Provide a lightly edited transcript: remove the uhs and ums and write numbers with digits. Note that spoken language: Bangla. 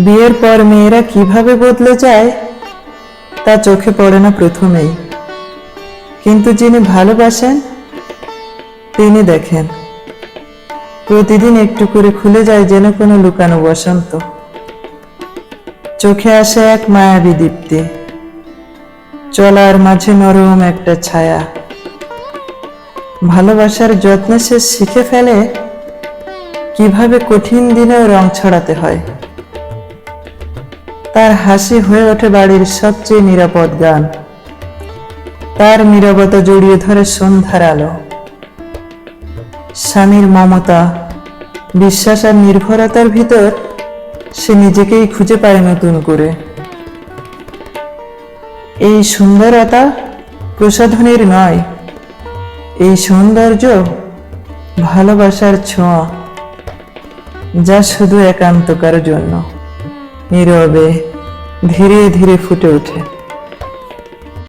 বিয়ের পর মেয়েরা কিভাবে বদলে যায় তা চোখে পড়ে না প্রথমেই, কিন্তু যিনি ভালোবাসেন তিনি দেখেন প্রতিদিন একটু করে খুলে যায় যেন কোনো লুকানো বসন্ত। চোখে আসে এক মায়াবী দীপ্তি, চলার মাঝে নরম একটা ছায়া। ভালোবাসার যত্নে সে শিখে ফেলে কিভাবে কঠিন দিনেও রং ছড়াতে হয়। তার হাসি হয়ে ওঠে বাড়ির সবচেয়ে নিরাপদ গান, তার নীরবতা জড়িয়ে ধরে সন্ধ্যার আলো। স্বামীর মমতা, বিশ্বাস আর নির্ভরতার ভিতর সে নিজেকেই খুঁজে পায় নতুন করে। এই সুন্দরতা প্রসাধনীর নয়, এই সৌন্দর্য ভালোবাসার ছোঁয়া, যা শুধু একান্তকার জন্য নীরবে ধীরে ধীরে ফুটে ওঠে।